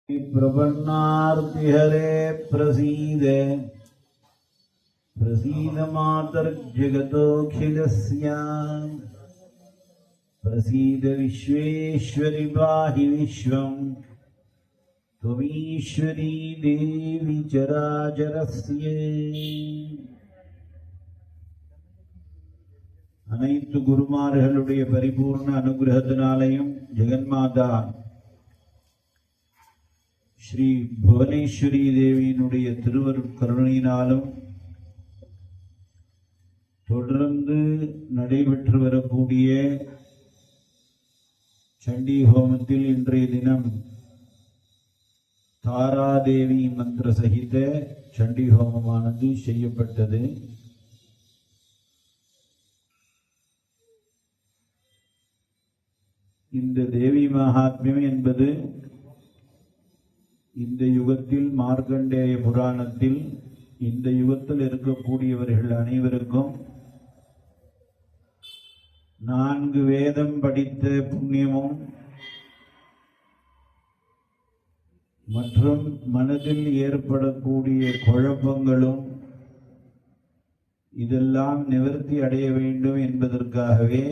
प्रपन्नार्तिहरे प्रसीद प्रसीद मातर्जगतोऽखिलस्य प्रसीद विश्वेश्वरि पाहि विश्वम् त्वमीश्वरी देवी चराचरस्य அனைத்து குருமார்களுடைய பரிபூர்ண அனுகிரகத்தினாலையும் ஜெகன்மாதா ஸ்ரீ புவனேஸ்வரி தேவியினுடைய திருவருட்கருணையினாலும் தொடர்ந்து நடைபெற்று வரக்கூடிய சண்டி ஹோமத்தில் இன்றைய தினம் தாராதேவி மந்திர சகித சண்டி ஹோமமானது செய்யப்பட்டது. இந்த தேவி மகாத்மியம் என்பது இந்த யுகத்தில் மார்க்கண்டேய புராணத்தில் இந்த யுகத்தில் இருக்கக்கூடியவர்கள் அனைவருக்கும் 4 வேதம் படித்த புண்ணியமும் மற்றும் மனதில் ஏற்படக்கூடிய குழப்பங்களும் இதெல்லாம் நிவர்த்தி அடைய வேண்டும் என்பதற்காகவே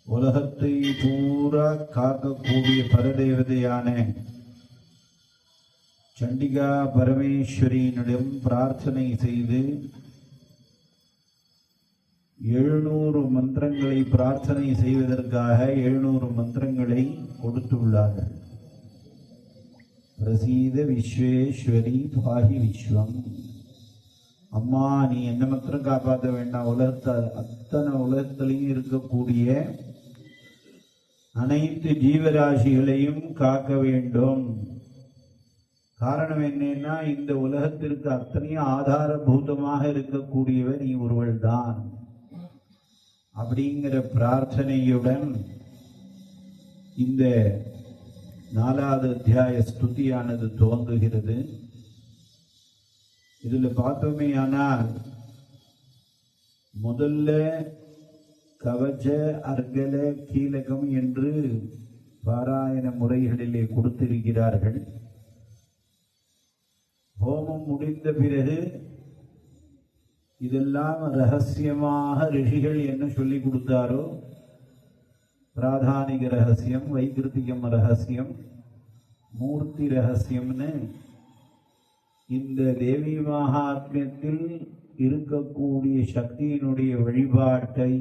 உலகத்தை பூரா காக்கக்கூடிய பரதேவதையான சண்டிகா பரமேஸ்வரியினிடம் பிரார்த்தனை செய்து 700 மந்திரங்களை பிரார்த்தனை செய்வதற்காக 700 மந்திரங்களை கொடுத்துள்ளார்கள். பிரசீத விஸ்வேஸ்வரி பாஹி விஸ்வம். அம்மா, நீ என்ன மாத்திரம் காப்பாற்ற வேண்டாம், அத்தனை உலகத்திலையும் இருக்கக்கூடிய அனைத்து ஜீவராசிகளையும் காக்க வேண்டும். காரணம் என்னன்னா, இந்த உலகத்திற்கு அத்தனையும் ஆதாரபூதமாக இருக்கக்கூடியவர் நீ ஒருவள் தான் அப்படிங்கிற பிரார்த்தனையுடன் இந்த 4வது அத்தியாய ஸ்துதியானது துவங்குகிறது. இதுல பார்த்தோமே ஆனால் முதல்ல கவச்ச அர்கல கீலகம் என்று பாராயண முறைகளிலே கொடுத்திருக்கிறார்கள். ஹோமம் முடிந்த பிறகு இதெல்லாம் ரகசியமாக ரிஷிகள் என்ன சொல்லி கொடுத்தாரோ, பிராதானிக ரகசியம், வைகிருத்திகம் ரகசியம், மூர்த்தி ரகசியம்னு இந்த தேவி மகாத்மியத்தில் இருக்கக்கூடிய சக்தியினுடைய வழிபாட்டை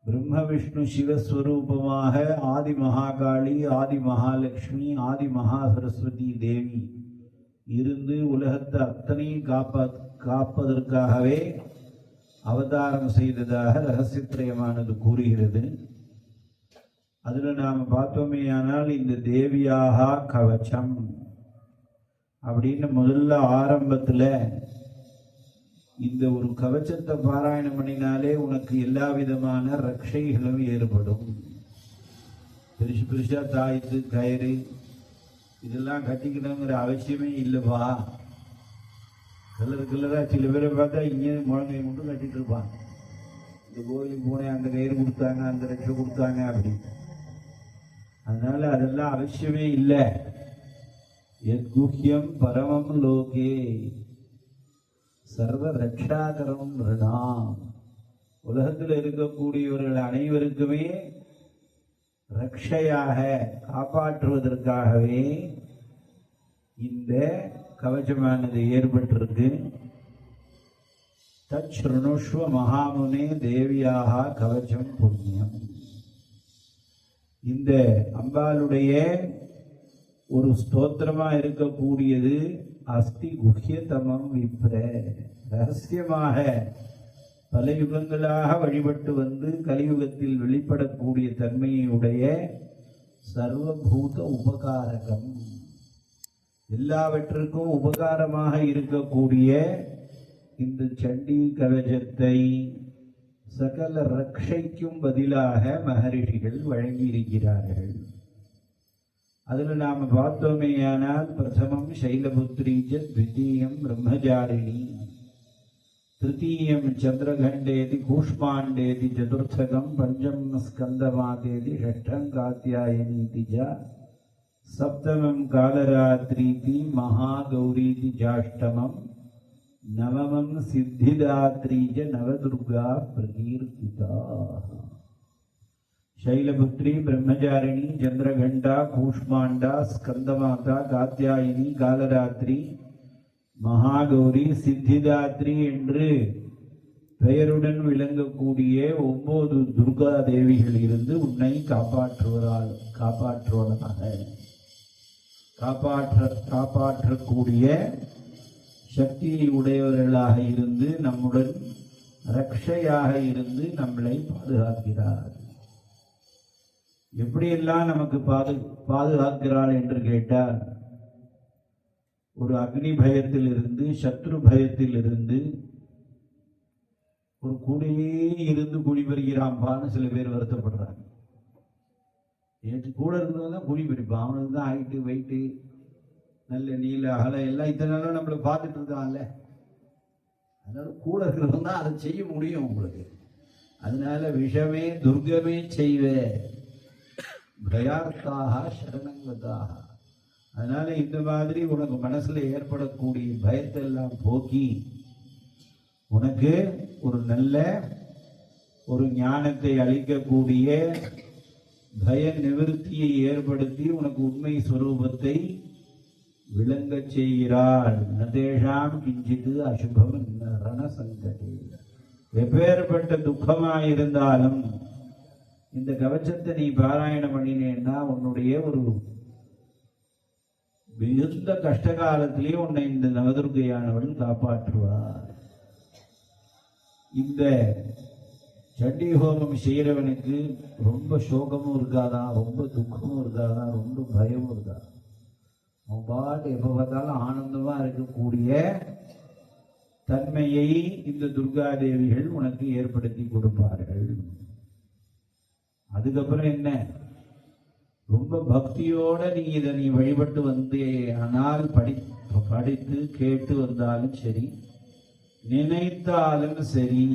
பிரம்ம விஷ்ணு சிவஸ்வரூபமாக ஆதி மகாகாளி, ஆதி மகாலட்சுமி, ஆதி மகா சரஸ்வதி தேவி இருந்து உலகத்தை அத்தனையும் காப்பதற்காகவே அவதாரம் செய்ததாக ரகசியத்திரயமானது கூறுகிறது. அதுல நாம் பார்த்தோமே ஆனால் இந்த தேவியாக கவச்சம் அப்படின்னு முதல்ல ஆரம்பத்துல இந்த ஒரு கவச்சத்தை பாராயணம் பண்ணினாலே உனக்கு எல்லா விதமான ரட்சைகளும் ஏற்படும். பெருசா தாய்த்து கயிறு இதெல்லாம் கட்டிக்கணுங்கிற அவசியமே இல்லைப்பா. கலரா சில பேரை பார்த்தா இங்கே முழங்கை மட்டும் கட்டிட்டு இருப்பான். இந்த கோயிலுக்கு போனேன், அந்த கயிறு கொடுத்தாங்க, அந்த ரட்சை கொடுத்தாங்க அப்படி. அதனால அதெல்லாம் அவசியமே இல்லை. யத்குஹ்யம் பரமம் லோகே சர்வ ரட்சாகரம் ரிணாம். உலகத்தில் இருக்கக்கூடியவர்கள் அனைவருக்குமே ரட்சையாக காப்பாற்றுவதற்காகவே இந்த கவச்சமானது ஏற்பட்டிருக்கு. தச்ருணுஷ்வ மகாமுனே தேவியாக கவச்சம் புண்ணியம். இந்த அம்பாளுடைய ஒரு ஸ்தோத்திரமா இருக்கக்கூடியது அஸ்தி குஹ்யதமம் விப்ர. ரகசியமாக பல யுகங்களாக வழிபட்டு வந்து கலியுகத்தில் வெளிப்படக்கூடிய தன்மையுடைய சர்வபூத உபகாரகம், எல்லாவற்றுக்கும் உபகாரமாக இருக்கக்கூடிய இந்த சண்டி கவச்சத்தை சகல ரட்சைக்கும் பதிலாக மகரிஷிகள் வழங்கியிருக்கிறார்கள். அதுல நாம பார்த்தோமேயானால் பிரதமம் சைலபுத்ரீஜ, த்விதீயம் பிரம்மச்சாரிணி, तृतीयं चंद्रघंडेति कूष्मांडेति चतुर्थकं पंचम स्कंदमातेति षष्ठं कात्यायनीति च சப்தமம் காலராத்திரீதி மகாகௌரீதி ஜாஷ்டமம் நவமம் சித்திதாத்ரீஜ நவதுர்கா பிரகீர்த்திதா. शैलपुत्री ब्रह्मचारिणी चंद्रघंटा कूष्मांडा स्कंदमाता कात्यायिनी कालरात्रि மகாகௌரி சித்திதாத்ரி என்று பெயருடன் விளங்கக்கூடிய 9 துர்கா தேவிகள் இருந்து உன்னை காப்பாற்றக்கூடிய சக்தியை உடையவர்களாக இருந்து நம்முடன் ரக்ஷையாக இருந்து நம்மளை பாதுகாக்கிறார். எப்படியெல்லாம் நமக்கு பாதுகாக்கிறாள் என்று கேட்டால், ஒரு அக்னி பயத்தில் இருந்து, சத்ரு பயத்தில் இருந்து, ஒரு கூடையே இருந்து குடிபெறுகிறான்பான்னு சில பேர் வருத்தப்படுறாங்க. ஏற்று கூட இருந்தவங்க தான் குடி பெருப்பான். அவனுக்கு தான் ஹைட்டு வெயிட்டு நல்ல நீல அகல எல்லாம் இத்தனை நாளும் நம்மளை பார்த்துட்டு இருக்கான்ல. அதனால கூட இருக்கிறவங்க தான் அதை செய்ய முடியும் உங்களுக்கு. அதனால விஷமே துர்கமே செய்வ பயார்த்தாக சரணங்கதாக. அதனால இந்த மாதிரி உனக்கு மனசுல ஏற்படக்கூடிய பயத்தை எல்லாம் போக்கி உனக்கு ஒரு நல்ல ஒரு ஞானத்தை அளிக்கக்கூடிய பய நிவர்த்தியை ஏற்படுத்தி உனக்கு உண்மை ஸ்வரூபத்தை விளங்க செய்கிறாள். நதேஷாம் கிஞ்சிது அசுபம் ரணசங்கடே. எப்பேற்பட்ட துக்கமாயிருந்தாலும் இந்த கவச்சத்தை நீ பாராயணம் பண்ணினேன்னா உன்னுடைய ஒரு மிகுந்த கஷ்ட காலத்திலே உன்னை இந்த நவதுர்கையானவள் காப்பாற்றுவார். இந்த சண்டி ஹோமம் செய்கிறவனுக்கு ரொம்ப சோகமும் இருக்காதான், ரொம்ப துக்கமும் இருக்காதான், ரொம்ப பயமும் இருக்காது. அவன் பாட்டு எப்போ பார்த்தாலும் ஆனந்தமா இருக்கக்கூடிய தன்மையை இந்த துர்காதேவிகள் உனக்கு ஏற்படுத்தி கொடுப்பார்கள். அதுக்கப்புறம் என்ன, ரொம்ப பக்தியோட நீ இதை வழிபட்டு வந்தே ஆனால் படித்து கேட்டு வந்தாலும் சரி, நினைத்தாலும் சரி,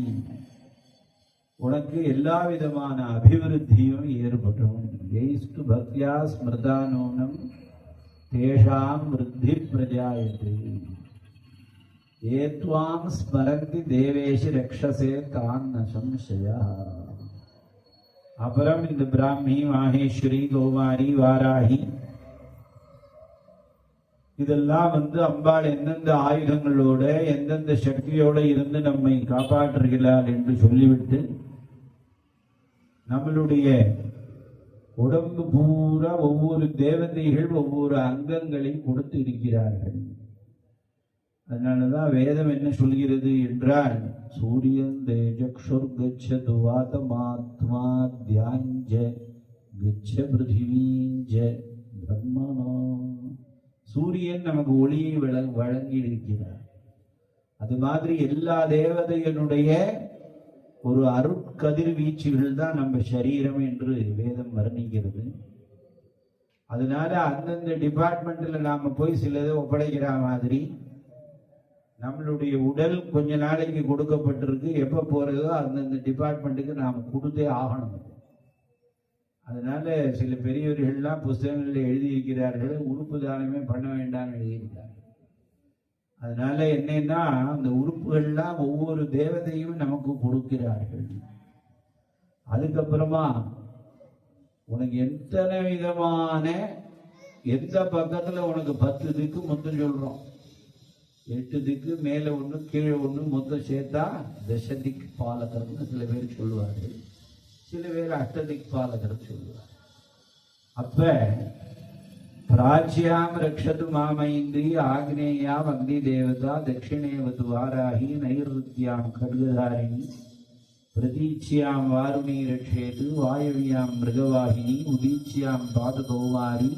உனக்கு எல்லா விதமான அபிவிருத்தியும் ஏற்படும். ஜெயிஸ்து பக்தியா ஸ்மிருதானோனம் தேஷாம் விருத்தி பிரஜாயதே. ஏத்வாம் ஸ்மரந்தி தேவேஷி ரக்ஷசே தான் ந சம்சயா. அப்புறம் இந்த பிராமி, மாகேஸ்வரி, கௌமாரி, வாராகி இதெல்லாம் அம்பாள் எந்தெந்த ஆயுதங்களோட எந்தெந்த சக்தியோட இருந்து நம்மை காப்பாற்றுகிறாள் என்று சொல்லிவிட்டு நம்மளுடைய உடம்பு பூரா ஒவ்வொரு தேவதைகள் ஒவ்வொரு அங்கங்களை கொடுத்து இருக்கிறார்கள். அதனாலதான் வேதம் என்ன சொல்கிறது என்றால், சூரியன் தேஜக்ஷுர் கச்சது வாதமாத்மா தியாஞ்ச கச்ச பிருத்திவீஞ்ச பிரம்மணோ. சூரியன் நமக்கு ஒளியை வழங்கி இருக்கிறார். அது மாதிரி எல்லா தேவதைகளுடைய ஒரு அருட்கதிர்வீச்சுகள் தான் நம்ம சரீரம் என்று வேதம் வர்ணிக்கிறது. அதனால அந்தந்த டிபார்ட்மெண்ட்ல நாம போய் சிலதை ஒப்படைக்கிற மாதிரி நம்மளுடைய உடல் கொஞ்ச நாளைக்கு கொடுக்கப்பட்டிருக்கு. எப்ப போறதோ அந்தந்த டிபார்ட்மெண்ட்டுக்கு நாம கொடுத்தே ஆகணும். அதனால சில பெரியவர்கள்லாம் புஸ்தகங்களில் எழுதியிருக்கிறார்கள், உறுப்பு தானமே பண்ண வேண்டாம்னு எழுதியிருக்கிறார்கள். அதனால என்னன்னா, அந்த உறுப்புகள்லாம் ஒவ்வொரு தேவதையும் நமக்கு கொடுக்கிறார்கள். அதுக்கப்புறமா உனக்கு எத்தனை விதமான எந்த பக்கத்துல உனக்கு 10 திக்கு மொத்தம் சொல்றோம், 8 திக்கு மேல ஒண்ணு கீழே ஒண்ணு மொத்தம் சேர்த்தா தசதிக் பாலகர்னு சில பேர் சொல்லுவார்கள், சில பேர் அஷ்டதிக் பாலகர் சொல்லுவார். அப்ப பிராச்சியாம் ரக்ஷது மாமைந்திரி ஆக்னேயாம் அக்னி தேவதா தட்சிணேவது வாராகி நைருத்யாம் கர்கதாரிணி பிரதீச்சியாம் வாருணி ரக்ஷேது வாயவியாம் மிருகவாகினி உதீச்சியாம் பாதகௌமாரி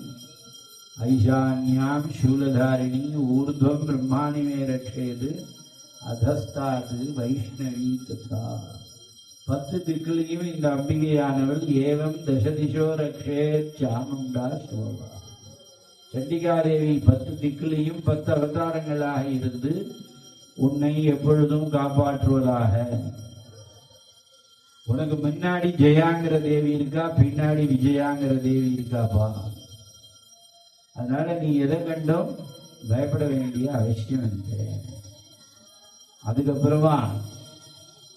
ஐஷான்யாம் சூலதாரிணி ஊர்துவம் பிரம்மாணி மே ரக்ஷேது அதஸ்தாது வைஷ்ணவி ததா. 10 திக்குலையும் இந்த அம்பிகையானவள் ஏவம் தசதிஷோ ரக்ஷேத் சாமுண்டா சோபா. சண்டிகாதேவி 10 திக்குலையும் 10 அவதாரங்களாக இருந்து உன்னை எப்பொழுதும் காப்பாற்றுவதாக. உனக்கு முன்னாடி ஜெயாங்கிற தேவி இருக்கா, பின்னாடி விஜயாங்கிற தேவி இருக்காப்பா. அதனால நீ எதை கண்டும் பயப்பட வேண்டிய அவசியம் இல்லை. அதுக்கப்புறமா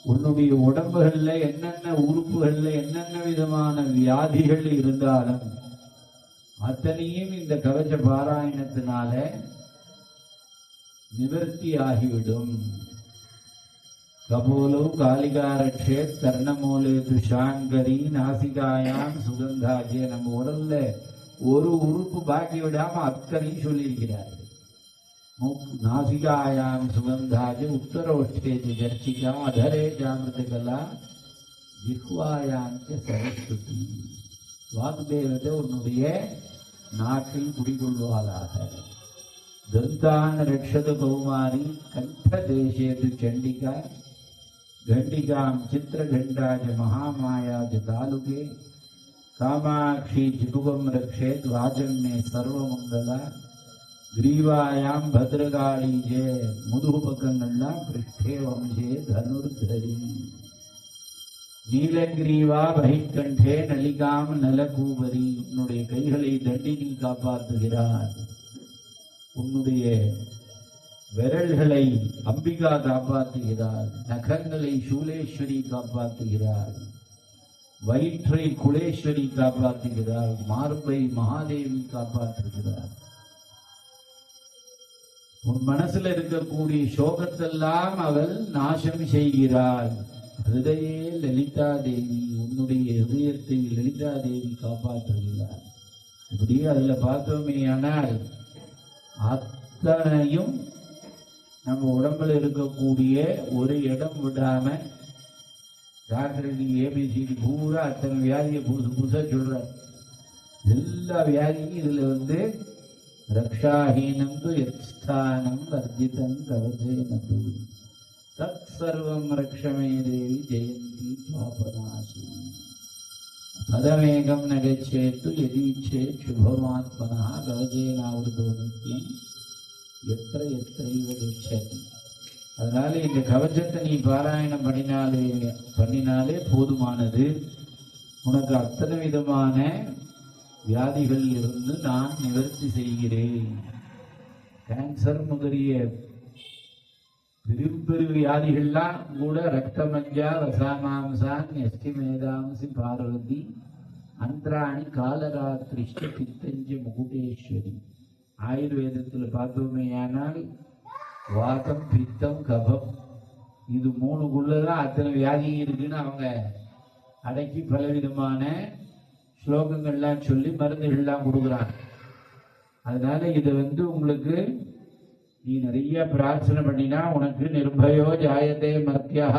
உன்னுடைய உடம்புகள்ல என்னென்ன உறுப்புகள்ல என்னென்ன விதமான வியாதிகள் இருந்தாலும் அத்தனையும் இந்த கவச பாராயணத்தினால நிவர்த்தி ஆகிவிடும். கபோலோ காலிகாரட்சே கர்ணமூலே துஷாங்கரி நாசிகாயாம் சுகந்தாஜே. நம்ம உடல்ல ஒரு உறுப்பு பாக்கி விடாம அத்தனையும் சொல்லியிருக்கிறார்கள். நாசிகாயாம் சுகந்தாஜ உத்தரோஷ்டேஜ ஜர்ச்சிகா அதரே ஜாமிருதகலா ஜிஹ்வாயாஞ்ச சரஸ்வதி. வாக்தேவதை உன்னுடைய நாட்டில் குடிகொள்வாளாக. தந்தான ரக்ஷத கௌமாரி கண்ட தேசேது சண்டிகா கண்டிகாம் சித்திரகண்டாஜ மகாமாயாஜ தாலுகே காமாட்சி ஜிகுகம் ரக்ஷேத் வாஜன்மே சர்வமங்கலா. கிரீவாயாம் பத்ரகாளி ஜே. முதுகு பக்கங்கள்லாம் பிருஷ்டே வம்சே தனுர்தரி. நீலகிரீவா பகிக்கண்டே நலிகாம் நலகூபரி. உன்னுடைய கைகளை தண்டினி காப்பாற்றுகிறார். உன்னுடைய விரல்களை அம்பிகா காப்பாற்றுகிறார். நகங்களை சூலேஸ்வரி காப்பாற்றுகிறார். வயிற்றை குலேஸ்வரி காப்பாற்றுகிறார். மார்பை மகாதேவி காப்பாற்றுகிறார். உன் மனசுல இருக்கக்கூடிய சோகத்தெல்லாம் அவள் நாசம் செய்கிறாள். ஹிருதயே லலிதா தேவி. உன்னுடைய ஹிருதயத்தை லலிதா தேவி காப்பாற்றுகிறார். இப்படி அதுல பார்த்தோமே ஆனால் அத்தனையும் நம்ம உடம்புல இருக்கக்கூடிய ஒரு இடம் விடாம டாக்டர் ஏபிசிடி பூரா அத்தனை வியாதியை புதுசு புதுசா சொல்ற. எல்லா வியாதியும் இதுல ரக்ஷாஹீனம் து யத்ஸ்தானம் வர்ஜிதம் கவசேனது தத் சர்வம் ரக்ஷமே தேவி ஜெயந்தி பாபநாசி. பதமேகம் நகச்சேத்து யதீச்சே சுபமாத்மனா கவசேனாவிருதோ நித்தியம் எத்திர எத்திரைவ கச்சதி. அதனால இந்த கவசத்தை நீ பாராயணம் பண்ணினாலே போதுமானது. உனக்கு அத்தனை விதமான வியாதிகள் இருந்து நான் நிவர்த்தி செய்கிறேன். கேன்சர் முதலிய பெரு வியாதிகள்லாம் கூட ரத்தமஞ்சா ரசாமாம்சான் எஸ்டி மேதாம்சி பார்வதி அந்திராணி காலராத்திரிஷ்ட பித்தஞ்ச முகுடேஸ்வரி. ஆயுர்வேதத்தில் பார்த்தோமேயானால் வாதம் பித்தம் கபம் இது மூணுக்குள்ளதான் அத்தனை வியாதி இருக்குன்னு அவங்க அடக்கி பலவிதமான ஸ்லோகங்கள்லாம் சொல்லி மருந்துகள்லாம் கொடுக்குறாங்க. அதனால இதை உங்களுக்கு நீ நிறைய பிரார்த்தனை பண்ணினா உனக்கு நிர்பயோ ஜாயதே மர்த்தியா.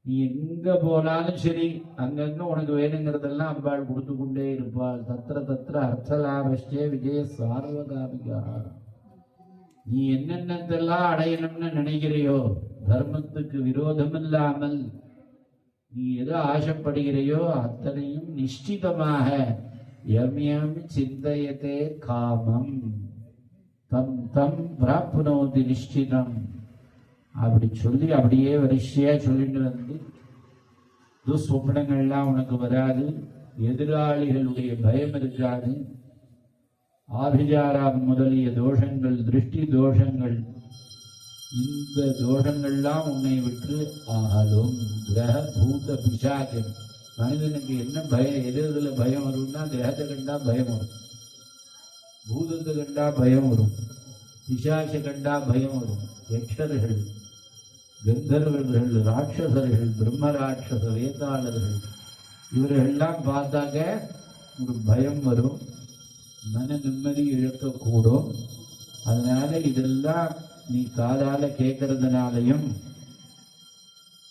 நீ எங்க போனாலும் சரி அங்கங்க உனக்கு வேணுங்கிறதெல்லாம் அம்பாள் கொடுத்து கொண்டே இருப்பாள். தத்திர தத்திர அர்த்தலாபஸ்டே விஜய சார்வகாமிகா. நீ என்னென்னதெல்லாம் அடையணும்னு நினைக்கிறையோ தர்மத்துக்கு விரோதம் இல்லாமல் நீ எதோ ஆசைப்படுகிறையோ அத்தனையும் நிஷ்டிதமாக யம்யம் சிந்தயத்தே காமம் தம் தம் பிராப்னோதி நிஷ்டிதம். அப்படி சொல்லி அப்படியே வரிசையா சொல்லிட்டு வந்து துஸ்வப்னங்கள்லாம் உனக்கு வராது. எதிராளிகளுடைய பயம் இருக்காது. ஆபிஜாரம் முதலிய தோஷங்கள் திருஷ்டி தோஷங்கள் இந்த தோஷங்கள்லாம் உன்னை விட்டு ஆளும். கிரக பூத பிசாச்சம். மனிதனுக்கு என்ன பயம் எதுல பயம் வரும்னா கிரகத்தை கண்டா பயம் வரும், பூதத்தை கண்டா பயம் வரும், பிசாச கண்டா பயம் வரும். யக்ஷர்கள் கந்தர்வர்கள் ராட்சசர்கள் பிரம்மராட்சச வேதாளர்கள் இவர்களெல்லாம் பார்த்தாக்க ஒரு பயம் வரும், மன நிம்மதி இழக்கக்கூடும். அதனால இதெல்லாம் நீ காதால கேட்கறதுனாலையும்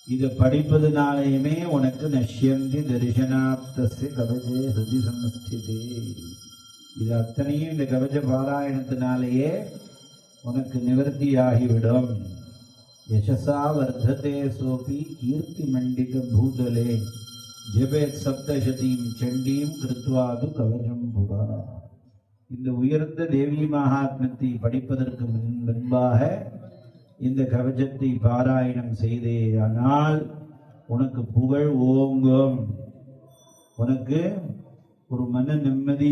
இதை படிப்பதுனாலையுமே உனக்கு நஷ்யந்தி தரிசனாப்தஸ்ய கவசே ஹிருதி சமஸ்திதே. இது அத்தனையும் இந்த கவச பாராயணத்தினாலேயே உனக்கு நிவர்த்தியாகிவிடும். யசசா வர்த்ததே சோபி கீர்த்தி மண்டித பூதலே ஜபேத் சப்தசதீம் சண்டீம் கிருத்வாது கவசம் புரா. இந்த உயர்ந்த தேவி மகாத்மத்தை படிப்பதற்கு முன்பாக இந்த கவசத்தை பாராயணம் செய்தே ஆனால் உனக்கு புகழ் ஓங்கும், உனக்கு ஒரு மன நிம்மதி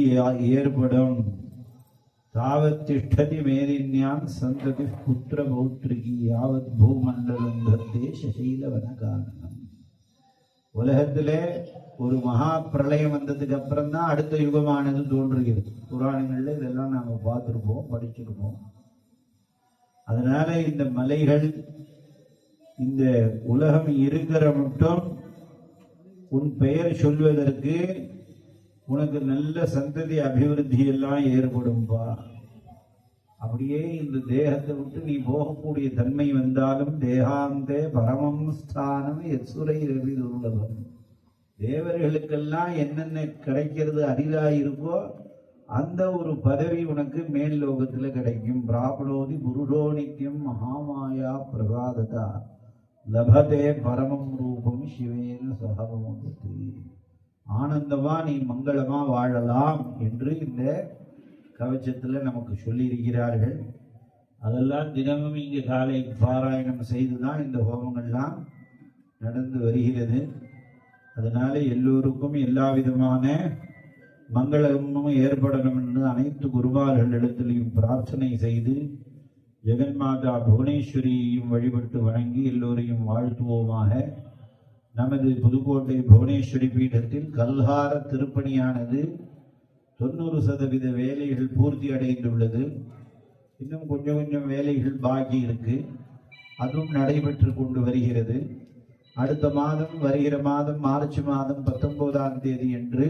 ஏற்படும். தாவத் திஷ்டதி மேதின்யாம் சந்ததி புத்திர பௌத்ரிகி யாவத் பூமண்டலம் தத்தே சசீல வனகாரணம். உலகத்திலே ஒரு மகா பிரளயம் வந்ததுக்கு அப்புறம் தான் அடுத்த யுகமானது தோன்றுகிறது. புராணங்கள்ல இதெல்லாம் நாம பார்த்துருப்போம், படிச்சிருப்போம். அதனால இந்த மலைகள், இந்த உலகம் இருக்கிற மட்டும் உன் பெயர் சொல்வதற்கு உனக்கு நல்ல சந்ததி அபிவிருத்தி எல்லாம் ஏற்படும்பா. அப்படியே இந்த தேகத்தை விட்டு நீ போகக்கூடிய தன்மை வந்தாலும் தேகாந்தே பரமம் ஸ்தானம் எசுரை ரவி துர்லபம். தேவர்களுக்கெல்லாம் என்னென்ன கிடைக்கிறது அரிதாயிருக்கோ அந்த ஒரு பதவி உனக்கு மேல் லோகத்துல கிடைக்கும். பிராபலோதி புருஷோனித்யம் மகாமாயா பிரகாததா லபதே பரமம் ரூபம் சிவேன சகமோததி. ஆனந்தமா நீ மங்களமா வாழலாம் என்று இந்த கவச்சத்துல நமக்கு சொல்லியிருக்கிறார்கள். அதெல்லாம் தினமும் இங்கு காலை பாராயணம் செய்துதான் இந்த ஹோமங்கள்லாம் நடந்து வருகிறது. அதனால எல்லோருக்கும் எல்லா விதமான மங்களமும் ஏற்படணும் என்று அனைத்து குருமார்களிடத்திலையும் பிரார்த்தனை செய்து ஜெகன்மாதா புவனேஸ்வரியையும் வழிபட்டு வணங்கி எல்லோரையும் வாழ்த்துவோமாக. நமது புதுக்கோட்டை புவனேஸ்வரி பீடத்தில் கல்ஹார திருப்பணியானது 90% வேலைகள் பூர்த்தி அடைந்துள்ளது. இன்னும் கொஞ்சம் கொஞ்சம் வேலைகள் பாக்கி இருக்கு. அதுவும் நடைபெற்று கொண்டு வருகிறது. அடுத்த மாதம், வருகிற மாதம் மார்ச் மாதம் 19ஆம் தேதி என்று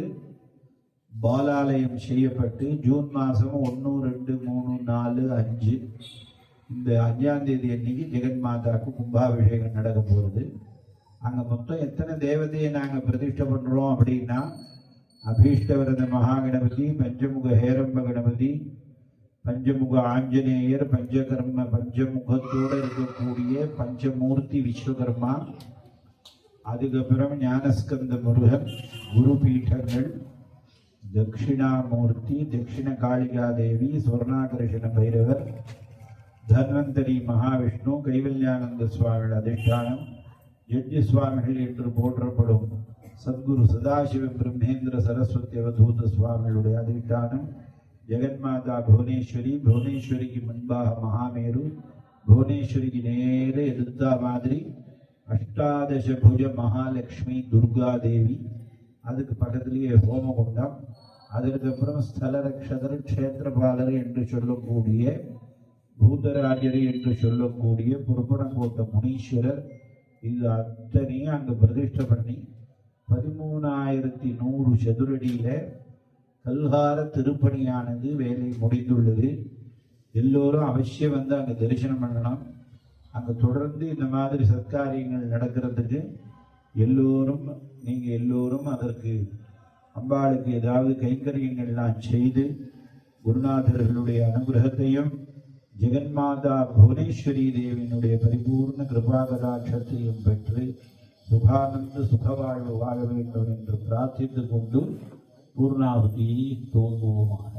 பாலாலயம் செய்யப்பட்டு ஜூன் மாதம் 1, 2, 3, 4, 5 இந்த 5ஆம் தேதி அன்னைக்கு ஜெகன்மாதாவுக்கு கும்பாபிஷேகம் நடக்க போகுது. அங்கே மொத்தம் எத்தனை தேவதையை நாங்கள் பிரதிஷ்டை பண்ணுறோம் அப்படின்னா, அபீஷ்டவரத மகாகணபதி, பஞ்சமுக ஹேரம்ப கணபதி, பஞ்சமுக ஆஞ்சநேயர், பஞ்சகர்ம பஞ்சமுகத்தோடு இருக்கக்கூடிய பஞ்சமூர்த்தி விஸ்வகர்மா, அதுக்கப்புறம் ஞானஸ்கந்த முருகன், குரு பீட்டங்கள், தட்சிணாமூர்த்தி, தட்சிண காளிகா தேவி, சுவர்ணாகர்ஷண பைரவர், தன்வந்தரி மகாவிஷ்ணு, கைவல்யானந்த சுவாமிகள் அதிஷ்டானம், ஜட்ஜி சுவாமிகள் என்று போற்றப்படும் சத்குரு சதாசிவ பிரம்மேந்திர சரஸ்வதி அவதூத சுவாமிகளுடைய அதிஷ்டானம், ஜெகன்மாதா புவனேஸ்வரி, புவனேஸ்வரிக்கு முன்பாக மகாமேரு, புவனேஸ்வரிக்கு நேர எதிர்த்தா மாதிரி அஷ்டாதச புஜ மகாலட்சுமி துர்கா தேவி, அதுக்கு பக்கத்திலேயே ஹோமகுண்டம், அதுக்கப்புறம் ஸ்தலரக்ஷகர், க்ஷேத்திரபாலர் என்று சொல்லக்கூடிய பூதராஜரி என்று சொல்லக்கூடிய புறப்பணக்கோட்ட முனீஸ்வரர், இது அத்தனையும் அங்கே பிரதிஷ்டை பண்ணி 13,100 சதுரடியில கல்ஹார திருப்பணியானது வேலை முடிந்துள்ளது. எல்லோரும் அவசியம் வந்து அங்கே தரிசனம் பண்ணணும். அங்கே தொடர்ந்து இந்த மாதிரி சத்காரியங்கள் நடக்கிறதுக்கு நீங்கள் எல்லோரும் அதற்கு அம்பாளுக்கு ஏதாவது கைங்கரியங்கள்லாம் செய்து குருநாதர்களுடைய அனுகிரகத்தையும் ஜெகன்மாதா புவனேஸ்வரி தேவியினுடைய பரிபூர்ண கிருபாகடாட்சத்தையும் பெற்று சுகானந்த சுகவாழ்வு வாழ வேண்டும் என்று பிரார்த்தித்துக் கொண்டு பூர்ணாவதியை துவங்குவோமாக.